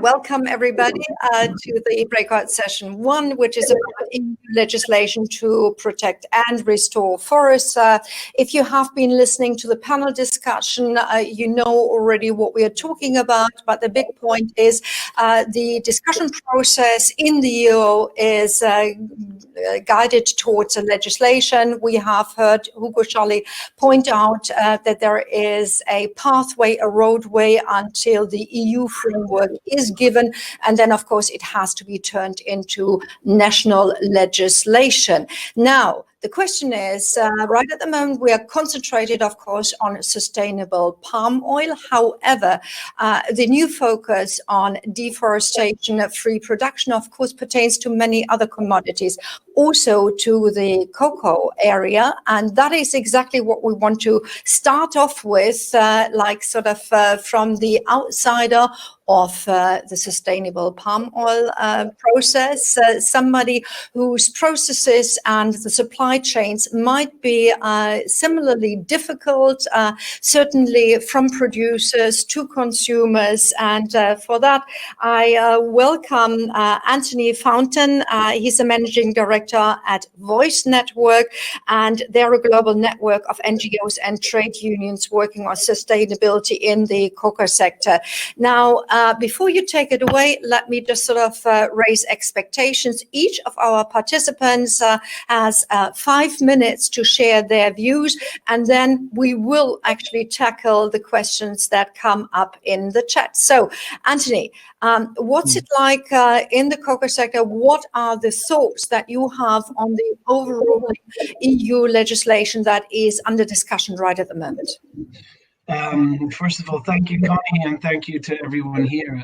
Welcome everybody to the breakout session 1, which is about EU legislation to protect and restore forests. If you have been listening to the panel discussion, you know already what we are talking about, but the big point is the discussion process in the EU is guided towards a legislation. We have heard Hugo Scholli point out that there is a pathway, a roadway until the EU framework is given, and then of course it has to be turned into national legislation. Now, the question is, right at the moment, we are concentrated, of course, on sustainable palm oil. However, the new focus on deforestation-free production, of course, pertains to many other commodities, also to the cocoa area. And that is exactly what we want to start off with, from the outsider of the sustainable palm oil process, somebody whose processes and the supply chains might be similarly difficult, certainly from producers to consumers. And for that, I welcome Anthony Fountain. He's a managing director at Voice Network, and they're a global network of NGOs and trade unions working on sustainability in the cocoa sector. Now, before you take it away, let me just raise expectations. Each of our participants has 5 minutes to share their views, and then we will actually tackle the questions that come up in the chat. So, Anthony, what's it like in the cocoa sector? What are the thoughts that you have on the overall EU legislation that is under discussion right at the moment? First of all, thank you, Connie, and thank you to everyone here.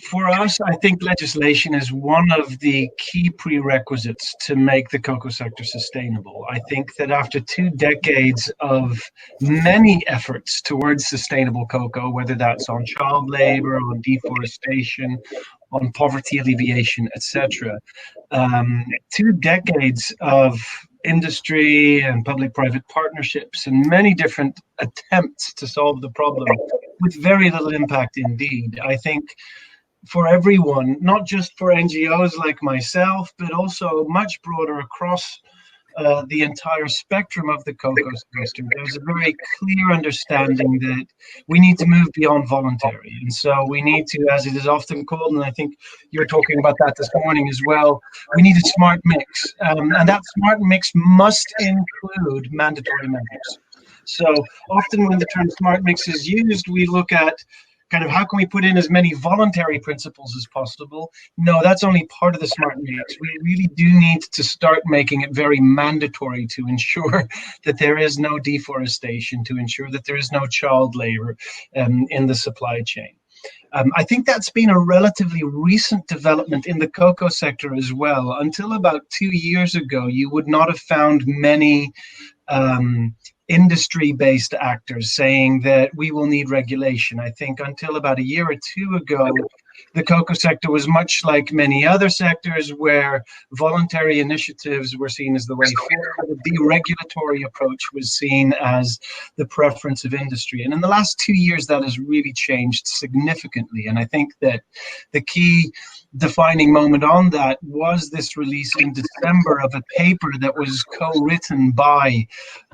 For us, I think legislation is one of the key prerequisites to make the cocoa sector sustainable. I think that after 2 decades of many efforts towards sustainable cocoa, whether that's on child labor, on deforestation, on poverty alleviation, etc., 2 decades of industry and public-private partnerships and many different attempts to solve the problem with very little impact indeed. I think for everyone, not just for NGOs like myself, but also much broader across the entire spectrum of the cocoa sector, there's a very clear understanding that we need to move beyond voluntary. And so we need to, as it is often called, and I think you're talking about that this morning as well, we need a smart mix. And that smart mix must include mandatory measures. So often when the term smart mix is used, we look at kind of how can we put in as many voluntary principles as possible? No, that's only part of the smart mix. We really do need to start making it very mandatory to ensure that there is no deforestation, to ensure that there is no child labor in the supply chain. I think that's been a relatively recent development in the cocoa sector as well. Until about 2 years ago, you would not have found many industry-based actors saying that we will need regulation. I think until about a year or 2 ago, the cocoa sector was much like many other sectors where voluntary initiatives were seen as the way forward. The deregulatory approach was seen as the preference of industry. And in the last 2 years, that has really changed significantly. And I think that the key defining moment on that was this release in December of a paper that was co-written by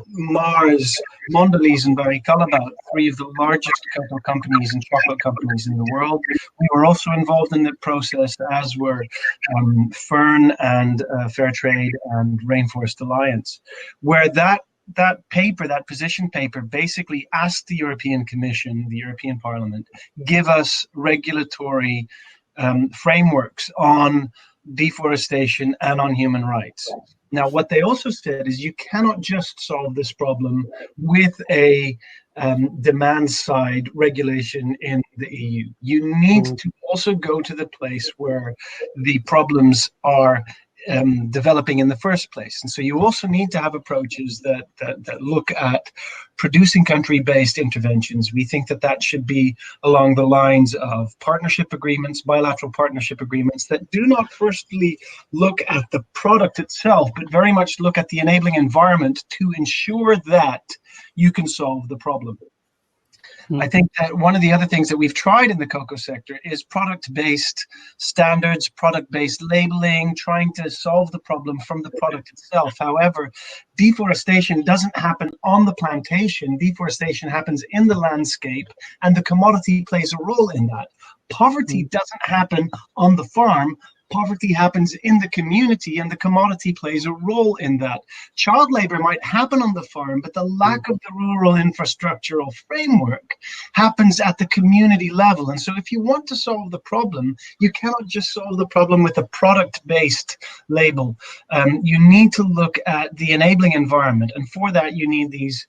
Mars, Mondelez, and Barry Callebaut, 3 of the largest cocoa companies and chocolate companies in the world. We were also involved in the process, as were Fern and Fairtrade and Rainforest Alliance, where that paper, that position paper, basically asked the European Commission, the European Parliament, give us regulatory frameworks on deforestation and on human rights. Now, what they also said is you cannot just solve this problem with a demand side regulation in the EU. You need to also go to the place where the problems are developing in the first place. And so you also need to have approaches that look at producing country-based interventions. We think that should be along the lines of partnership agreements, bilateral partnership agreements that do not firstly look at the product itself, but very much look at the enabling environment to ensure that you can solve the problem. I think that one of the other things that we've tried in the cocoa sector is product-based standards, product-based labeling, trying to solve the problem from the product itself. However, deforestation doesn't happen on the plantation. Deforestation happens in the landscape, and the commodity plays a role in that. Poverty doesn't happen on the farm. Poverty happens in the community, and the commodity plays a role in that. Child labor might happen on the farm, but the lack of the rural infrastructural framework happens at the community level. And so if you want to solve the problem, you cannot just solve the problem with a product-based label. You need to look at the enabling environment. And for that, you need these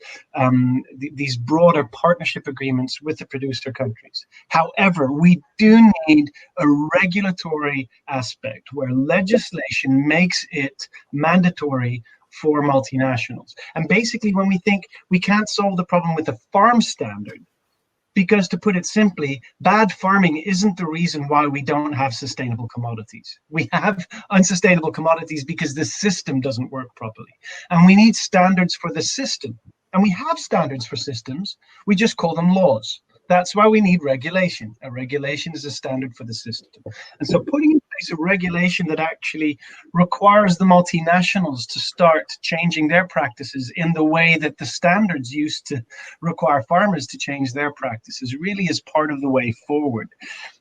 broader partnership agreements with the producer countries. However, we do need a regulatory aspect where legislation makes it mandatory for multinationals. And basically, when we think we can't solve the problem with a farm standard, because to put it simply, bad farming isn't the reason why we don't have sustainable commodities. We have unsustainable commodities because the system doesn't work properly. And we need standards for the system. And we have standards for systems, we just call them laws. That's why we need regulation. A regulation is a standard for the system. And so putting in place a regulation that actually requires the multinationals to start changing their practices in the way that the standards used to require farmers to change their practices really is part of the way forward.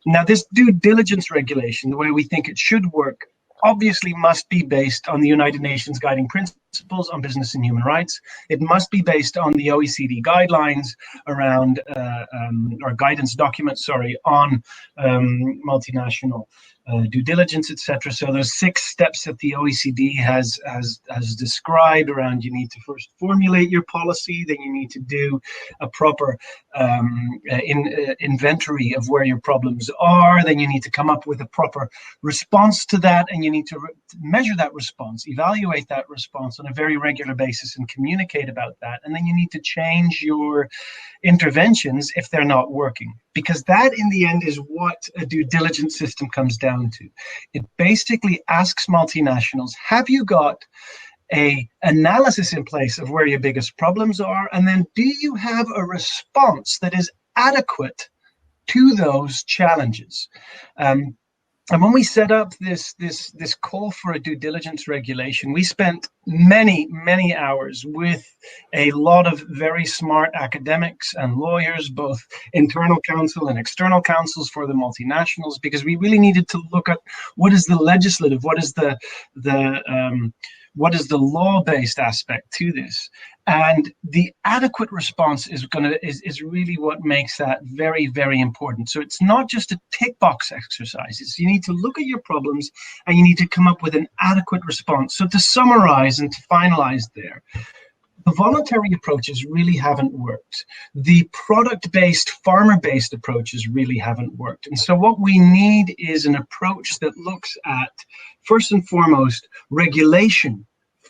Now, this due diligence regulation, the way we think it should work, obviously must be based on the United Nations Guiding Principles on Business and Human Rights. It must be based on the OECD guidelines around, or guidance documents, sorry, on multinational due diligence, etc. So there's 6 steps that the OECD has described around. You need to first formulate your policy, then you need to do a proper inventory of where your problems are, then you need to come up with a proper response to that, and you need to measure that response, evaluate that response on a very regular basis and communicate about that. And then you need to change your interventions if they're not working, because that in the end is what a due diligence system comes down to. It basically asks multinationals, have you got an analysis in place of where your biggest problems are? And then do you have a response that is adequate to those challenges? And when we set up this call for a due diligence regulation, we spent many hours with a lot of very smart academics and lawyers, both internal counsel and external counsels for the multinationals, because we really needed to look at what is the legislative, what is the law-based aspect to this. And the adequate response is really what makes that very, very important. So it's not just a tick box exercise. You need to look at your problems and you need to come up with an adequate response. So to summarize and to finalize there, the voluntary approaches really haven't worked. The product-based, farmer-based approaches really haven't worked. And so what we need is an approach that looks at, first and foremost, regulation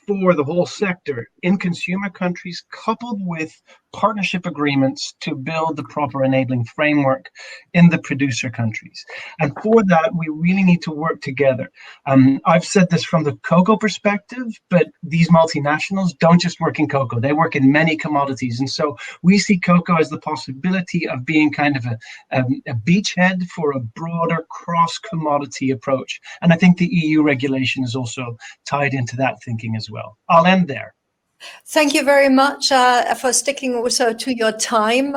for the whole sector in consumer countries, coupled with partnership agreements to build the proper enabling framework in the producer countries. And for that, we really need to work together. I've said this from the cocoa perspective, but these multinationals don't just work in cocoa, they work in many commodities. And so we see cocoa as the possibility of being kind of a beachhead for a broader cross-commodity approach. And I think the EU regulation is also tied into that thinking as well. I'll end there. Thank you very much for sticking also to your time,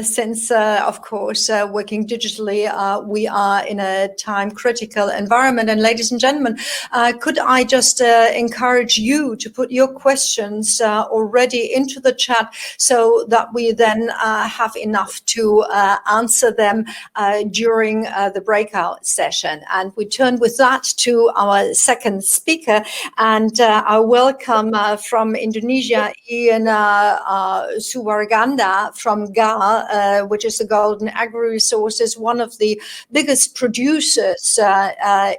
since, of course, working digitally, we are in a time-critical environment. And ladies and gentlemen, could I just encourage you to put your questions already into the chat so that we then have enough to answer them during the breakout session. And we turn with that to our second speaker, and I welcome from Indonesia, Ian Suwarganda from GAR, which is the Golden Agri-Resources, one of the biggest producers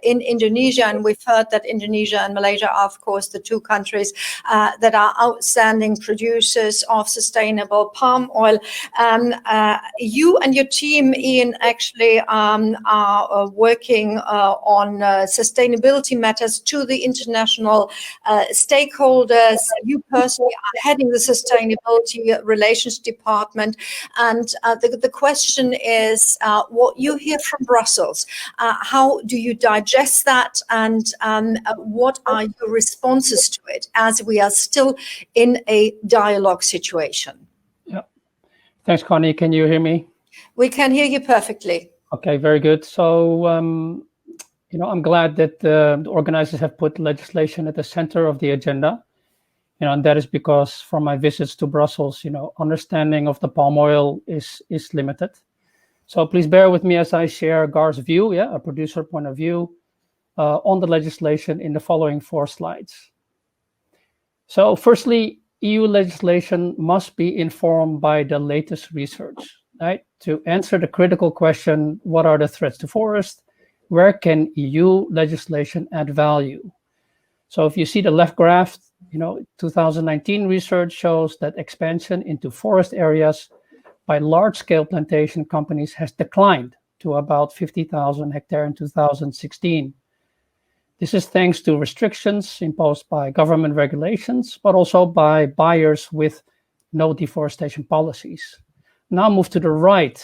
in Indonesia. And we've heard that Indonesia and Malaysia are, of course, the 2 countries that are outstanding producers of sustainable palm oil. You and your team, Ian, actually are working on sustainability matters to the international stakeholders. You personally are heading the Sustainability Relations Department. And the question is what you hear from Brussels. How do you digest that? And what are your responses to it as we are still in a dialogue situation? Yeah. Thanks, Connie. Can you hear me? We can hear you perfectly. Okay, very good. So, I'm glad that the organizers have put legislation at the center of the agenda. And that is because from my visits to Brussels, understanding of the palm oil is limited. So please bear with me as I share GAR's view, a producer point of view, on the legislation in the following 4 slides. So firstly, EU legislation must be informed by the latest research, right? To answer the critical question, what are the threats to forest? Where can EU legislation add value? So if you see the left graph, 2019 research shows that expansion into forest areas by large-scale plantation companies has declined to about 50,000 hectares in 2016. This is thanks to restrictions imposed by government regulations, but also by buyers with no deforestation policies. Now move to the right.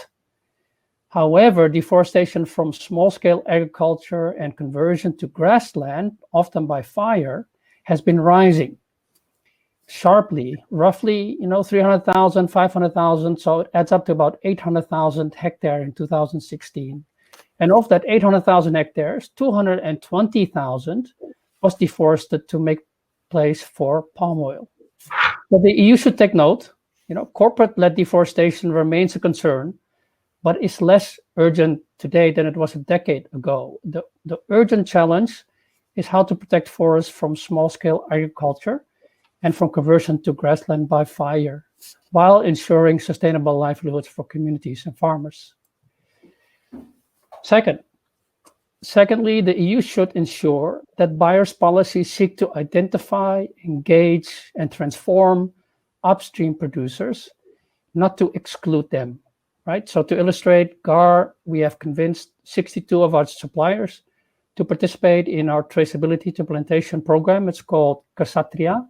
However, deforestation from small-scale agriculture and conversion to grassland, often by fire, has been rising sharply, roughly 300,000, 500,000, so it adds up to about 800,000 hectares in 2016. And of that 800,000 hectares, 220,000 was deforested to make place for palm oil. But the EU should take note, corporate-led deforestation remains a concern, but is less urgent today than it was a decade ago. The urgent challenge is how to protect forests from small-scale agriculture and from conversion to grassland by fire, while ensuring sustainable livelihoods for communities and farmers. Secondly, the EU should ensure that buyers' policies seek to identify, engage, and transform upstream producers, not to exclude them, right? So to illustrate, GAR, we have convinced 62 of our suppliers to participate in our traceability to plantation program. It's called Ksatria.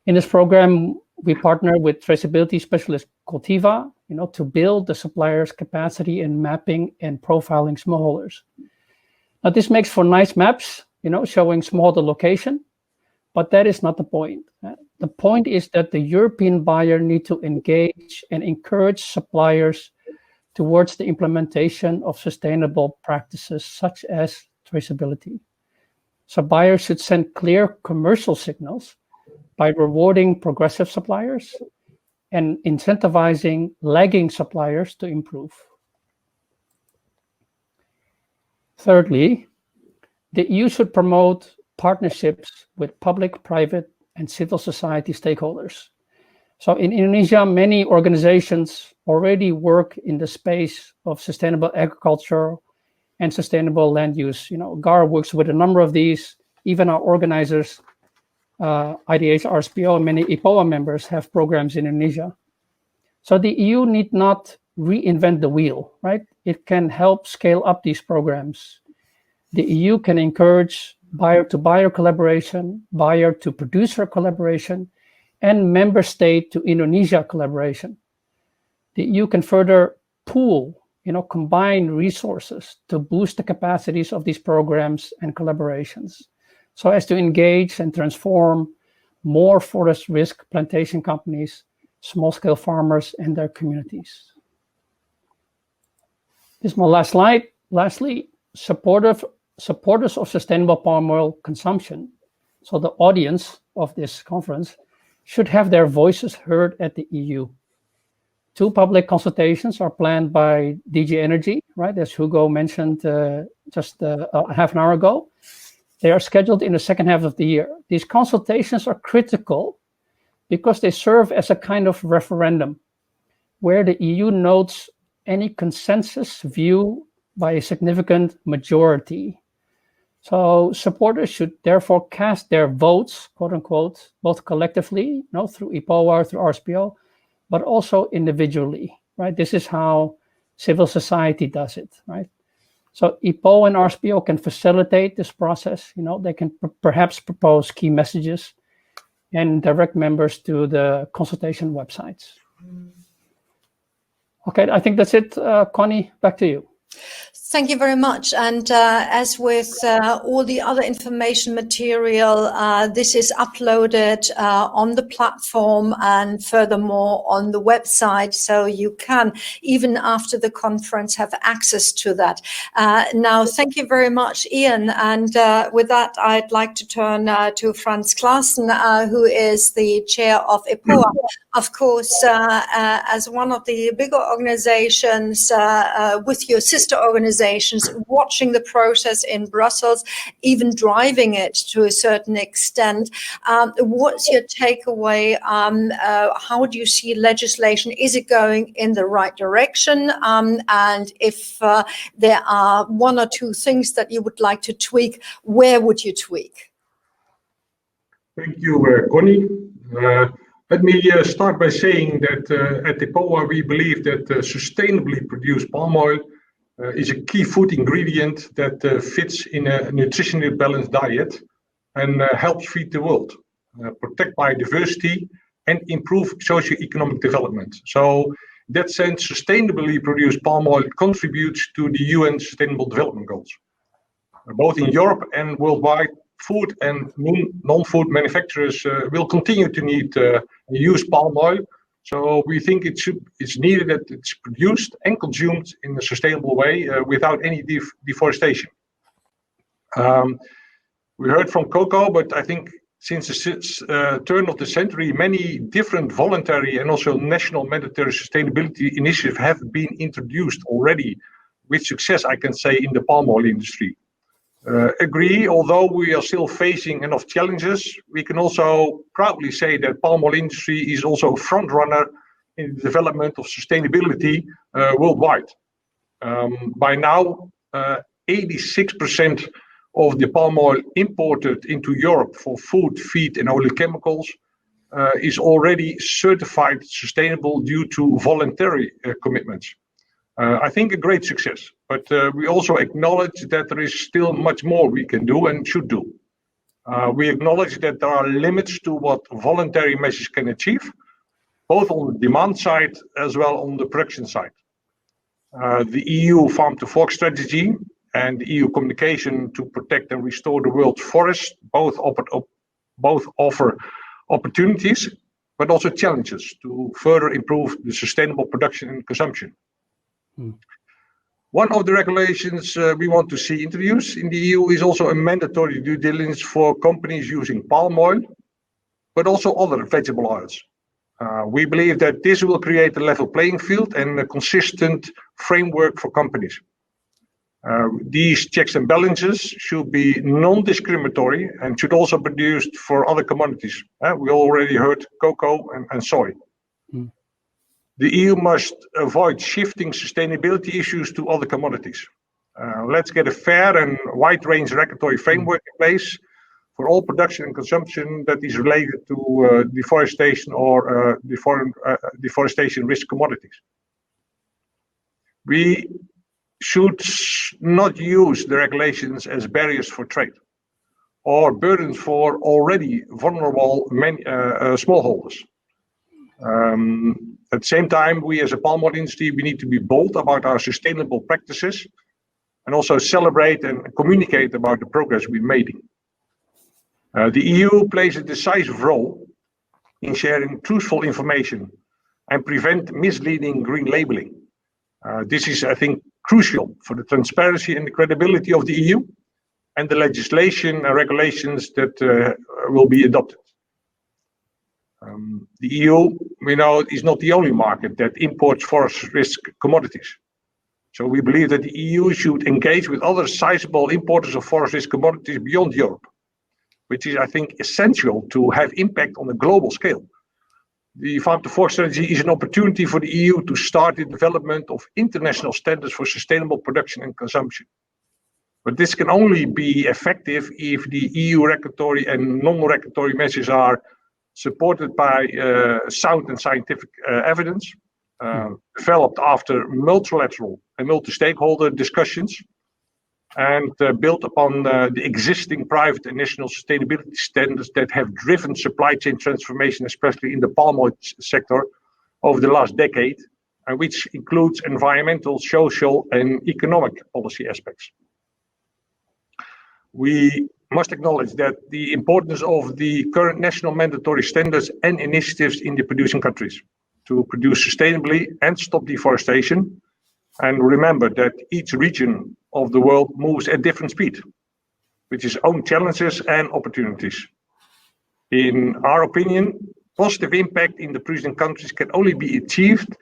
In this program, we partner with traceability specialist Cultiva, to build the suppliers' capacity in mapping and profiling smallholders. Now, this makes for nice maps, showing smallholder location, but that is not the point. The point is that the European buyer need to engage and encourage suppliers towards the implementation of sustainable practices such as traceability. So buyers should send clear commercial signals by rewarding progressive suppliers and incentivizing lagging suppliers to improve. Thirdly, the EU should promote partnerships with public, private, and civil society stakeholders. So in Indonesia, many organizations already work in the space of sustainable agriculture and sustainable land use. GAR works with a number of these. Even our organizers, IDH, RSPO, and many IPOA members have programs in Indonesia. So the EU need not reinvent the wheel, right? It can help scale up these programs. The EU can encourage buyer-to-buyer collaboration, buyer-to-producer collaboration, and member state-to-Indonesia collaboration. The EU can further pool, combine resources to boost the capacities of these programs and collaborations, so as to engage and transform more forest risk plantation companies, small-scale farmers, and their communities. This is my last slide. Lastly, supporters of sustainable palm oil consumption, so the audience of this conference, should have their voices heard at the EU. 2 public consultations are planned by DG Energy, right, as Hugo mentioned just half an hour ago. They are scheduled in the second half of the year. These consultations are critical because they serve as a kind of referendum where the EU notes any consensus view by a significant majority. So supporters should therefore cast their votes, quote unquote, both collectively, through IPOA, through RSPO, but also individually, right? This is how civil society does it, right? So IPO and RSPO can facilitate this process. They can perhaps propose key messages, and direct members to the consultation websites. Okay, I think that's it. Connie, back to you. Thank you very much. And as with all the other information material, this is uploaded on the platform and furthermore on the website. So you can, even after the conference, have access to that. Now, thank you very much, Ian. And with that, I'd like to turn to Franz Clarsen, who is the chair of EPOA. Of course, as one of the bigger organizations with your sister organizations, watching the process in Brussels, even driving it to a certain extent. What's your takeaway? How do you see legislation? Is it going in the right direction? And if there are one or two things that you would like to tweak, where would you tweak? Thank you, Connie. Let me start by saying that at EPOA we believe that sustainably produced palm oil is a key food ingredient that fits in a nutritionally balanced diet and helps feed the world, protect biodiversity, and improve socio-economic development. So in that sense, sustainably produced palm oil contributes to the UN Sustainable Development Goals. Both in Europe and worldwide, food and non-food manufacturers will continue to need use palm oil. So we think it's needed that it's produced and consumed in a sustainable way without any deforestation. We heard from cocoa, but I think since the turn of the century, many different voluntary and also national mandatory sustainability initiatives have been introduced already with success, I can say, in the palm oil industry. Agree, although we are still facing enough challenges, we can also proudly say that palm oil industry is also a front runner in the development of sustainability worldwide. By now, 86% of the palm oil imported into Europe for food, feed, and oleochemicals is already certified sustainable due to voluntary commitments. I think a great success, but we also acknowledge that there is still much more we can do and should do. We acknowledge that there are limits to what voluntary measures can achieve, both on the demand side as well on the production side. The EU Farm to Fork strategy and the EU communication to protect and restore the world's forests both offer opportunities, but also challenges to further improve the sustainable production and consumption. One of the regulations we want to see introduced in the EU is also a mandatory due diligence for companies using palm oil, but also other vegetable oils. We believe that this will create a level playing field and a consistent framework for companies. These checks and balances should be non-discriminatory and should also be used for other commodities. We already heard cocoa and soy. The EU must avoid shifting sustainability issues to other commodities. Let's get a fair and wide-range regulatory framework in place for all production and consumption that is related to deforestation or deforestation risk commodities. We should not use the regulations as barriers for trade or burdens for already vulnerable smallholders. At the same time, we as a palm oil industry, we need to be bold about our sustainable practices and also celebrate and communicate about the progress we're making. The EU plays a decisive role in sharing truthful information and prevent misleading green labeling. This is, I think, crucial for the transparency and the credibility of the EU and the legislation and regulations that will be adopted. The EU, we know, is not the only market that imports forest risk commodities. So we believe that the EU should engage with other sizable importers of forest risk commodities beyond Europe, which is, I think, essential to have impact on a global scale. The Farm to Fork strategy is an opportunity for the EU to start the development of international standards for sustainable production and consumption. But this can only be effective if the EU regulatory and non-regulatory measures are supported by sound and scientific evidence, developed after multilateral and multi-stakeholder discussions, and built upon the existing private and national sustainability standards that have driven supply chain transformation, especially in the palm oil sector over the last decade, and which includes environmental, social, and economic policy aspects. We must acknowledge that the importance of the current national mandatory standards and initiatives in the producing countries to produce sustainably and stop deforestation. And remember that each region of the world moves at different speed, with its own challenges and opportunities. In our opinion, positive impact in the producing countries can only be achieved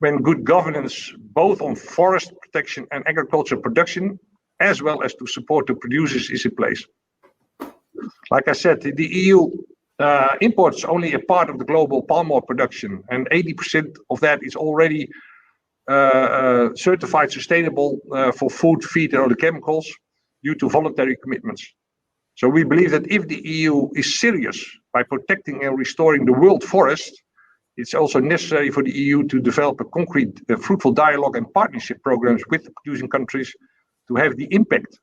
when good governance, both on forest protection and agricultural production, as well as to support the producers, is in place. Like I said, the EU imports only a part of the global palm oil production, and 80% of that is already certified sustainable for food, feed, and other chemicals due to voluntary commitments. So we believe that if the EU is serious by protecting and restoring the world forest, it's also necessary for the EU to develop a concrete, fruitful dialogue and partnership programs with the producing countries to have the impact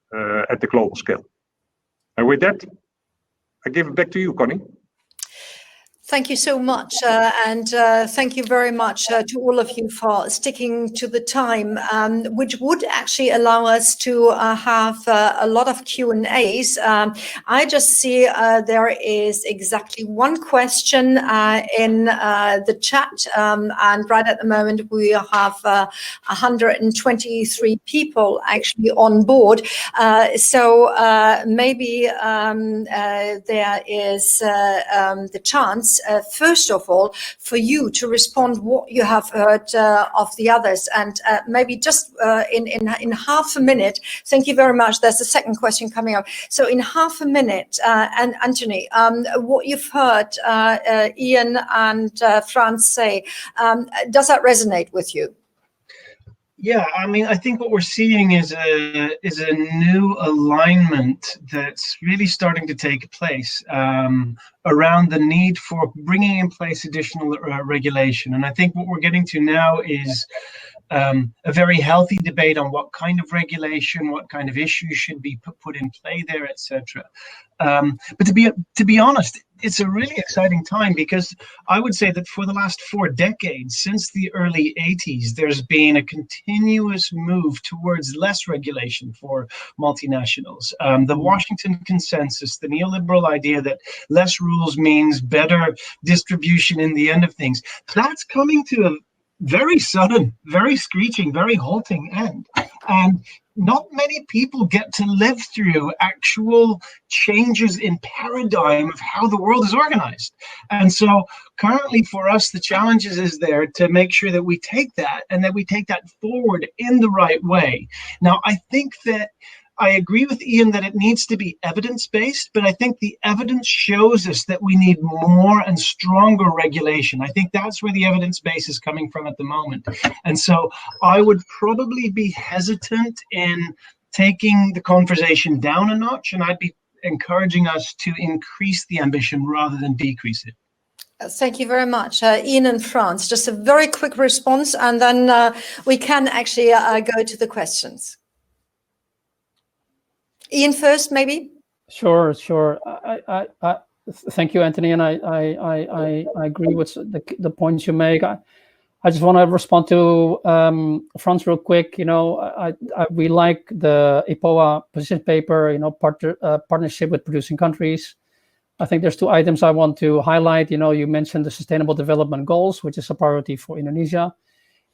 at the global scale. And with that, I give it back to you, Connie. Thank you so much, and thank you very much to all of you for sticking to the time, which would actually allow us to have a lot of Q&As. I just see there is exactly one question in the chat, and right at the moment we have 123 people actually on board. So maybe there is the chance, first of all, for you to respond what you have heard of the others, and maybe just in half a minute. Thank you very much. There's a second question coming up. So in half a minute, and Anthony, what you've heard Ian and Franz say, does that resonate with you? Yeah, I mean, I think what we're seeing is a new alignment that's really starting to take place around the need for bringing in place additional regulation. And I think what we're getting to now is a very healthy debate on what kind of regulation, what kind of issues should be put in play there, etc. But to be honest, it's a really exciting time, because I would say that for the last 4 decades, since the early 80s, there's been a continuous move towards less regulation for multinationals. The Washington Consensus, the neoliberal idea that less rules means better distribution in the end of things, that's coming to a very sudden, very screeching, very halting end. And not many people get to live through actual changes in paradigm of how the world is organized. And so currently for us, the challenges is there to make sure that we take that and that we take that forward in the right way. Now, I think that I agree with Ian that it needs to be evidence-based, but I think the evidence shows us that we need more and stronger regulation. I think that's where the evidence base is coming from at the moment. And so I would probably be hesitant in taking the conversation down a notch, and I'd be encouraging us to increase the ambition rather than decrease it. Thank you very much. Ian and Franz, just a very quick response, and then we can actually go to the questions. Ian first, maybe. Sure. I thank you, Anthony, and I agree with the points you make. I just want to respond to Franz real quick. You know, we like the EPOA position paper. You know, partnership with producing countries. I think there's 2 items I want to highlight. You know, you mentioned the Sustainable Development Goals, which is a priority for Indonesia.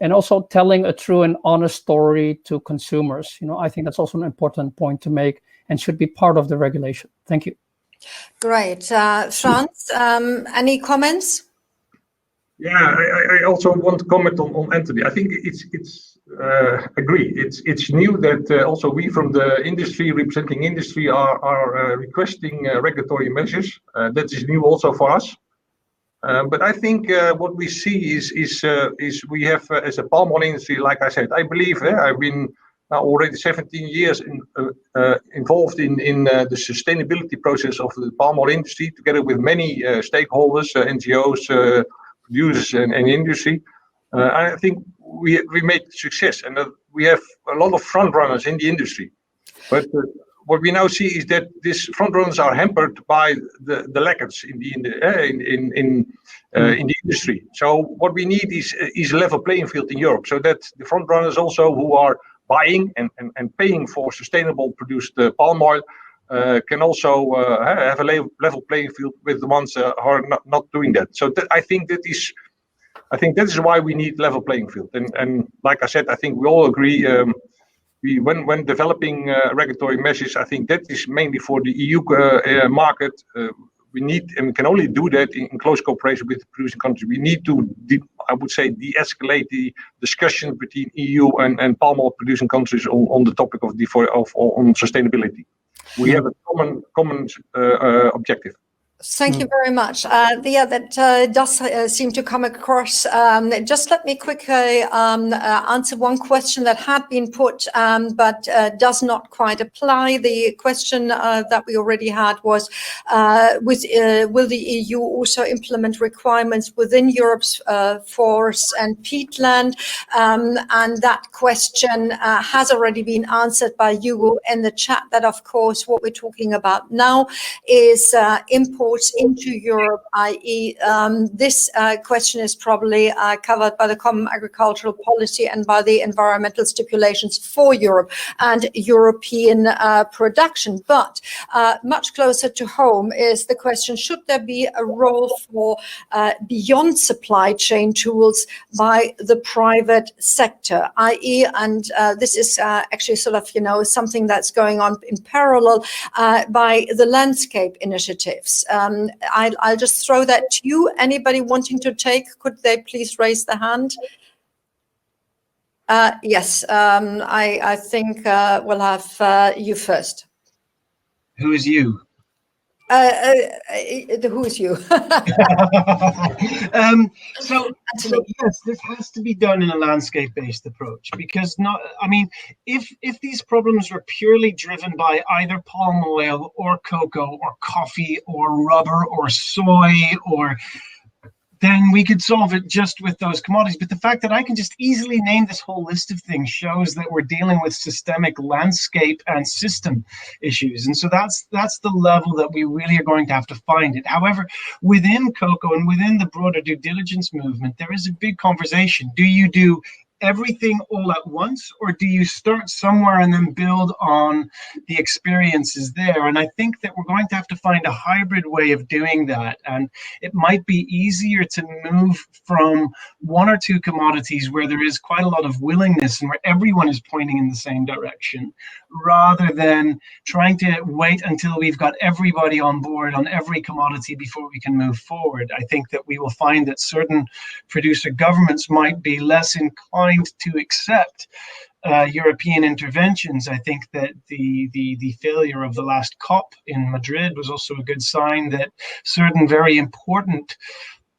And also telling a true and honest story to consumers. You know, I think that's also an important point to make and should be part of the regulation. Thank you. Great. Franz, any comments? Yeah, I also want to comment on Anthony. I think it's agree. It's new that also we from the industry, representing industry, are requesting regulatory measures. That is new also for us. But I think what we see is we have as a palm oil industry, like I said, I believe I've been now already 17 years involved in the sustainability process of the palm oil industry, together with many stakeholders, NGOs, producers, and industry. I think we made success, and we have a lot of front runners in the industry. But what we now see is that these front runners are hampered by the laggards in the industry. So what we need is a level playing field in Europe, so that the front runners also who are buying and paying for sustainable produced palm oil can also have a level playing field with the ones who are not doing that. So I think that is why we need level playing field. And like I said, I think we all agree. When developing regulatory measures, I think that is mainly for the EU market. We need, and we can only do that in close cooperation with the producing countries. We need to, I would say, de-escalate the discussion between EU and palm oil producing countries on the topic of on sustainability. We have a common objective. Thank you very much. That does seem to come across. Just let me quickly answer one question that had been put, but does not quite apply. The question that we already had was, will the EU also implement requirements within Europe's forest and peatland? And that question has already been answered by Hugo in the chat, that of course what we're talking about now is imports into Europe, i.e. This question is probably covered by the Common Agricultural Policy and by the environmental stipulations for Europe and European production. But much closer to home is the question, should there be a role for beyond supply chain tools by the private sector, i.e. and this is actually sort of, something that's going on in parallel by the landscape initiatives. I'll just throw that to you. Anybody wanting to take, could they please raise the hand? Yes, I think we'll have you first. Who is you? Who is you? So yes, this has to be done in a landscape-based approach, because if these problems were purely driven by either palm oil or cocoa or coffee or rubber or soy then we could solve it just with those commodities. But the fact that I can just easily name this whole list of things shows that we're dealing with systemic landscape and system issues. And so that's the level that we really are going to have to find it. However, within cocoa and within the broader due diligence movement, there is a big conversation. Do you do everything all at once, or do you start somewhere and then build on the experiences there? And I think that we're going to have to find a hybrid way of doing that. And it might be easier to move from one or two commodities where there is quite a lot of willingness and where everyone is pointing in the same direction, rather than trying to wait until we've got everybody on board on every commodity before we can move forward. I think that we will find that certain producer governments might be less inclined to accept European interventions. I think that the failure of the last COP in Madrid was also a good sign that certain very important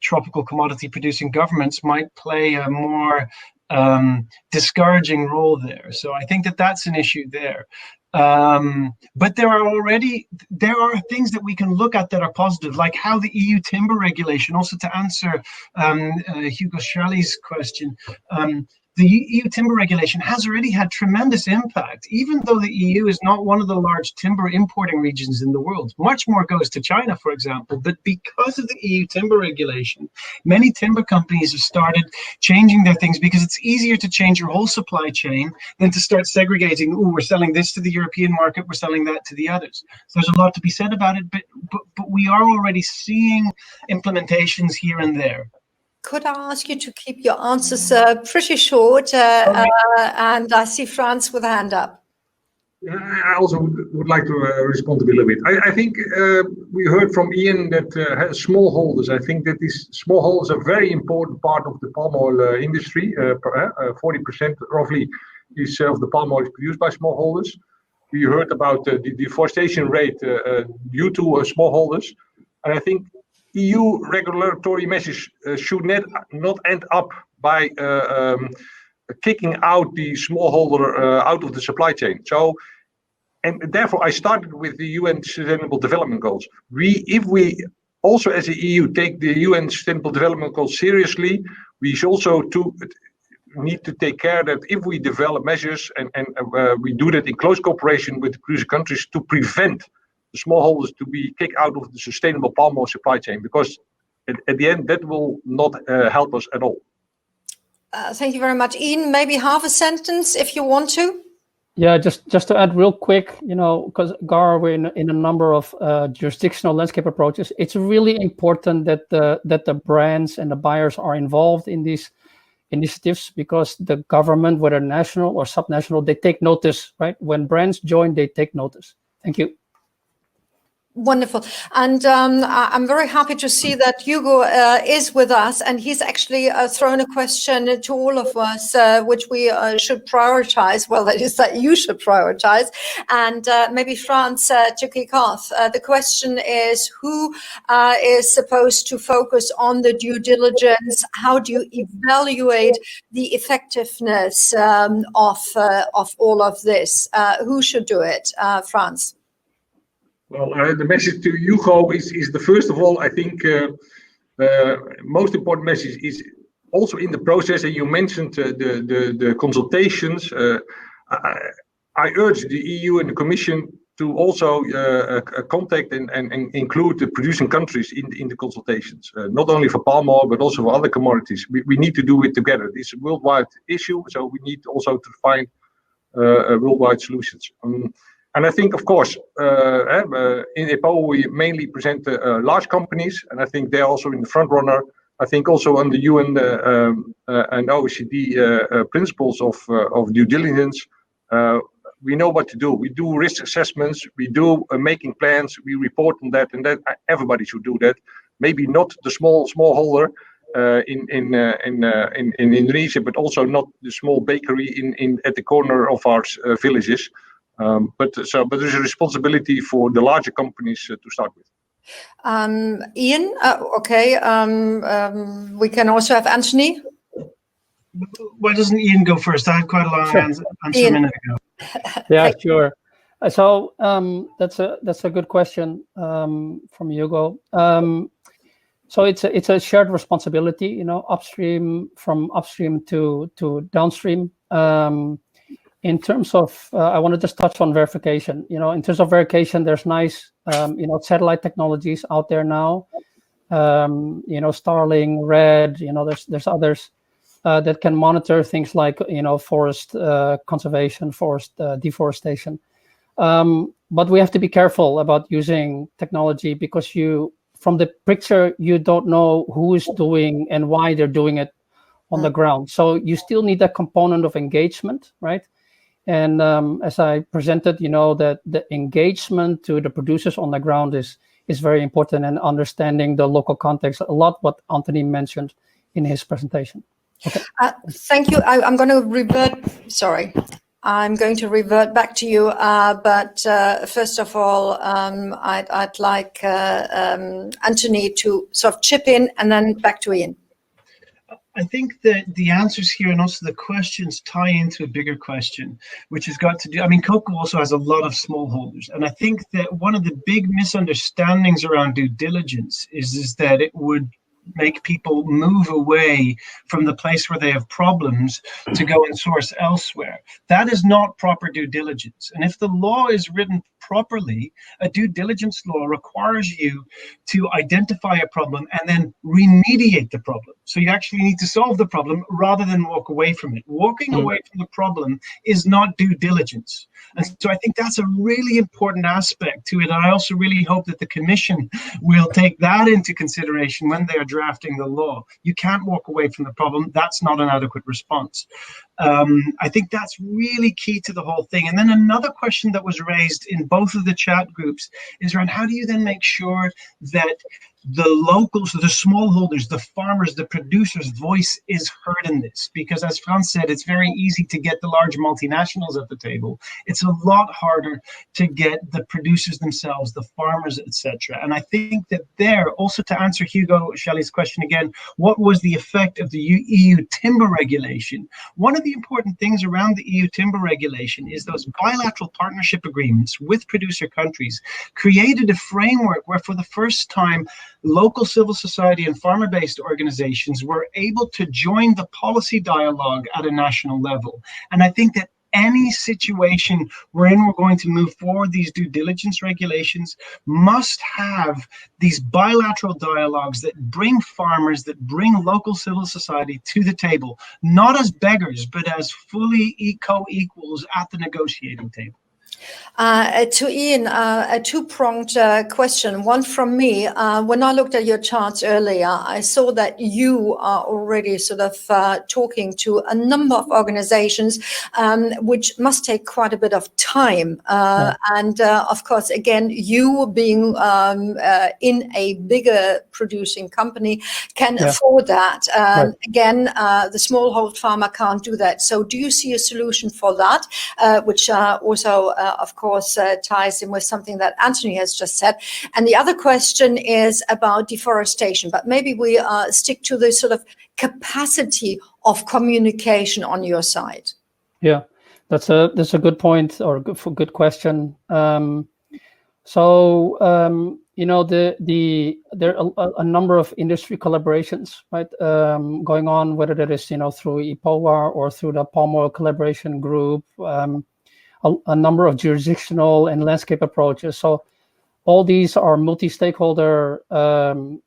tropical commodity producing governments might play a more discouraging role there. So I think that that's an issue there. But there are things that we can look at that are positive, like how the EU timber regulation, also to answer Hugo Schali's question, the EU timber regulation has already had tremendous impact, even though the EU is not one of the large timber importing regions in the world. Much more goes to China, for example. But because of the EU timber regulation, many timber companies have started changing their things, because it's easier to change your whole supply chain than to start segregating. Oh, we're selling this to the European market, we're selling that to the others. So there's a lot to be said about it, but we are already seeing implementations here and there. Could I ask you to keep your answers pretty short? And I see Franz with a hand up. I also would like to respond a little bit. I think we heard from Ian that smallholders, I think that these smallholders are a very important part of the palm oil industry. 40% roughly of the palm oil is produced by smallholders. We heard about the deforestation rate due to smallholders. And I think EU regulatory measures should not end up by kicking out the smallholder out of the supply chain. So, and therefore I started with the UN Sustainable Development Goals. If we also as the EU take the UN Sustainable Development Goals seriously, we should also need to take care that if we develop measures and we do that in close cooperation with the producer countries to prevent the smallholders to be kicked out of the sustainable palm oil supply chain, because at the end that will not help us at all. Thank you very much. Ian, maybe half a sentence if you want to. Yeah, just to add real quick, because GAR, we're in a number of jurisdictional landscape approaches. It's really important that the brands and the buyers are involved in these initiatives, because the government, whether national or subnational, they take notice, right? When brands join, they take notice. Thank you. Wonderful. And I'm very happy to see that Hugo is with us, and he's actually thrown a question to all of us, which we should prioritize. Well, that is that you should prioritize. And maybe Franz, to kick off, the question is, who is supposed to focus on the due diligence? How do you evaluate the effectiveness of all of this? Who should do it? Franz? Well, the message to Hugo is the first of all, I think most important message is also in the process, and you mentioned the consultations. I urge the EU and the Commission to also contact and include the producing countries in the consultations, not only for palm oil, but also for other commodities. We need to do it together. It's a worldwide issue, so we need also to find worldwide solutions. And I think, of course, in EPO, we mainly present large companies, and I think they're also in the front runner. I think also on the UN and OECD principles of due diligence, we know what to do. We do risk assessments, we do making plans, we report on that, and that everybody should do that. Maybe not the smallholder in Indonesia, but also not the small bakery at the corner of our villages. But there's a responsibility for the larger companies to start with. Ian, okay. We can also have Anthony. Why doesn't Ian go first? I had quite a long answer a minute ago. Yeah, sure. So that's a good question from Hugo. So it's a shared responsibility, upstream, from upstream to downstream. In terms of, I want to just touch on verification. In terms of verification, there's nice, satellite technologies out there now. Starling, RED. There's others that can monitor things like, forest conservation, forest deforestation. But we have to be careful about using technology, because from the picture, you don't know who is doing and why they're doing it on the ground. So you still need that component of engagement, right? And as I presented, that the engagement to the producers on the ground is very important, and understanding the local context, a lot what Anthony mentioned in his presentation. Okay. Thank you. I'm going to revert back to you. But first of all, I'd like Anthony to sort of chip in, and then back to Ian. I think that the answers here and also the questions tie into a bigger question, which has got to do, cocoa also has a lot of smallholders. And I think that one of the big misunderstandings around due diligence is that it would make people move away from the place where they have problems to go and source elsewhere. That is not proper due diligence. And if the law is written properly, a due diligence law requires you to identify a problem and then remediate the problem. So you actually need to solve the problem rather than walk away from it. Walking away from the problem is not due diligence. And so I think that's a really important aspect to it. And I also really hope that the Commission will take that into consideration when they are drafting the law. You can't walk away from the problem. That's not an adequate response. I think that's really key to the whole thing. And then another question that was raised in both of the chat groups is around how do you then make sure that the locals, the smallholders, the farmers, the producers' voice is heard in this? Because as Franz said, it's very easy to get the large multinationals at the table. It's a lot harder to get the producers themselves, the farmers, etc. And I think that there, also to answer Hugo Shelley's question again, what was the effect of the EU timber regulation? One of the important things around the EU timber regulation is those bilateral partnership agreements with producer countries created a framework where for the first time local civil society and farmer-based organizations were able to join the policy dialogue at a national level. And I think that any situation wherein we're going to move forward these due diligence regulations must have these bilateral dialogues that bring farmers, that bring local civil society to the table, not as beggars, but as fully co-equals at the negotiating table. To Ian, a two-pronged question. One from me. When I looked at your charts earlier, I saw that you are already sort of talking to a number of organizations, which must take quite a bit of time. And of course, again, you being in a bigger producing company can afford that. Again, the smallhold farmer can't do that. So do you see a solution for that, which also of course, ties in with something that Anthony has just said. And the other question is about deforestation, but maybe we stick to the sort of capacity of communication on your side. Yeah, that's a good point, or good question. You know, there are a number of industry collaborations, right, going on, whether that is, you know, through EPOA or through the Palm Oil Collaboration Group. A number of jurisdictional and landscape approaches. So all these are multi-stakeholder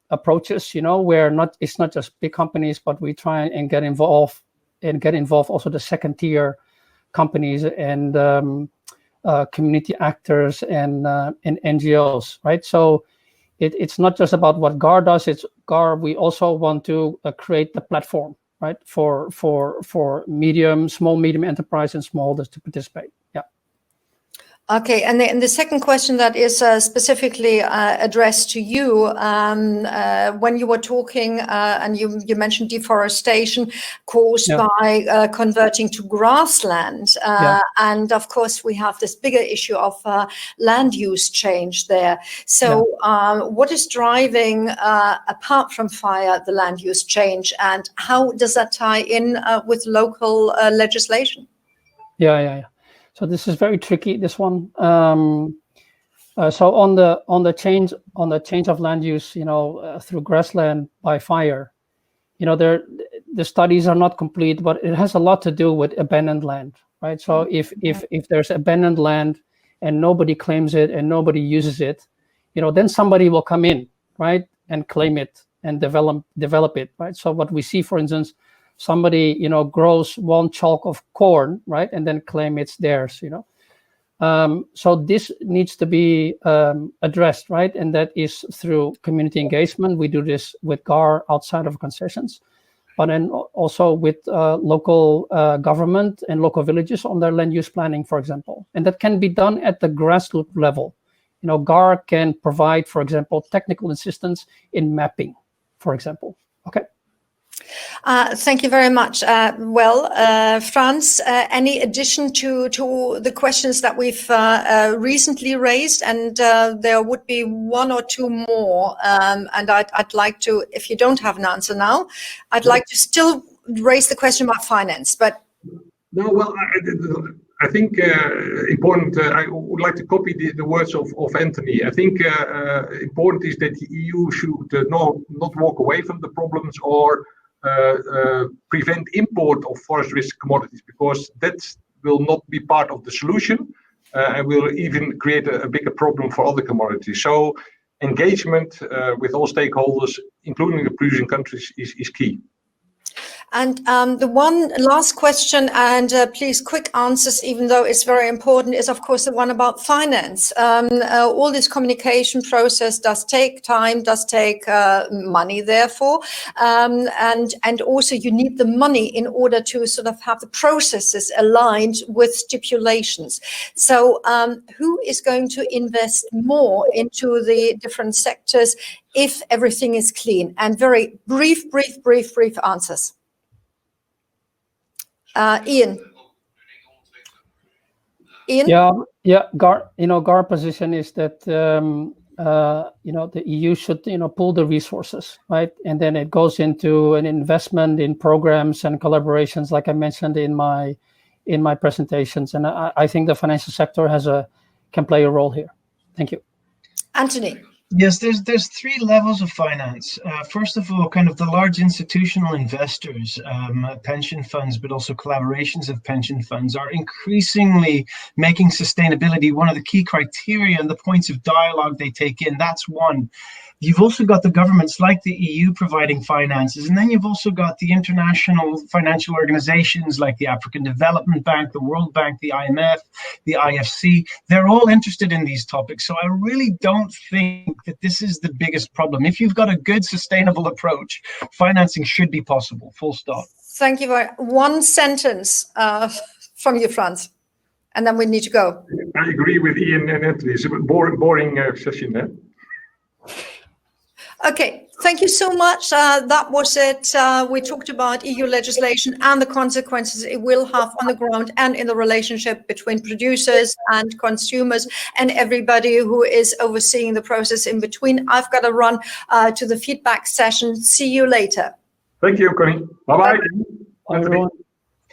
approaches, you know, where it's not just big companies, but we try and get involved also the second tier companies and community actors and NGOs, right? So it's not just about what GAR does. It's GAR. We also want to create the platform, right, for small, medium enterprise and smallholders to participate. Yeah. Okay, and the second question that is specifically addressed to you, when you were talking, and you mentioned deforestation caused by converting to grassland, and of course we have this bigger issue of land use change there. So what is driving, apart from fire, the land use change, and how does that tie in with local legislation? Yeah. So this is very tricky, this one. So on the change of land use, you know, through grassland by fire, you know, the studies are not complete, but it has a lot to do with abandoned land, right? So if there's abandoned land and nobody claims it and nobody uses it, you know, then somebody will come in, right, and claim it and develop it, right? So what we see, for instance, somebody, you know, grows one chalk of corn, right, and then claim it's theirs, you know. So this needs to be addressed, right, and that is through community engagement. We do this with GAR outside of concessions, but then also with local government and local villages on their land use planning, for example. And that can be done at the grassroots level. You know, GAR can provide, for example, technical assistance in mapping, for example. Okay. Thank you very much. Franz, any addition to the questions that we've recently raised? And there would be one or two more. And I'd like to, if you don't have an answer now, I'd like to still raise the question about finance. But no, well, I think important. I would like to copy the words of Anthony. I think important is that the EU should not walk away from the problems or prevent import of forest risk commodities, because that will not be part of the solution and will even create a bigger problem for other commodities. So engagement with all stakeholders, including the producing countries, is key. And the one last question, and please quick answers, even though it's very important, is of course the one about finance. All this communication process does take time, does take money, therefore, and also you need the money in order to sort of have the processes aligned with stipulations. So who is going to invest more into the different sectors if everything is clean? And very brief answers. Ian. Yeah. GAR position is that the EU should pool the resources, right, and then it goes into an investment in programs and collaborations, like I mentioned in my presentations, and I think the financial sector can play a role here. Thank you, Anthony. Yes, there's three levels of finance. First of all, kind of the large institutional investors, pension funds, but also collaborations of pension funds are increasingly making sustainability one of the key criteria and the points of dialogue they take in. That's one. You've also got the governments like the EU providing finances, and then you've also got the international financial organizations like the African Development Bank, the World Bank, the IMF, the IFC. They're all interested in these topics. So I really don't think that this is the biggest problem. If you've got a good, sustainable approach, financing should be possible, full stop. Thank you very much. One sentence from you, Franz, and then we need to go. I agree with Ian and Anthony. It's a boring session, eh? Okay, thank you so much. That was it. We talked about EU legislation and the consequences it will have on the ground and in the relationship between producers and consumers and everybody who is overseeing the process in between. I've got to run to the feedback session. See you later. Thank you, Connie. Bye-bye. Bye, everyone.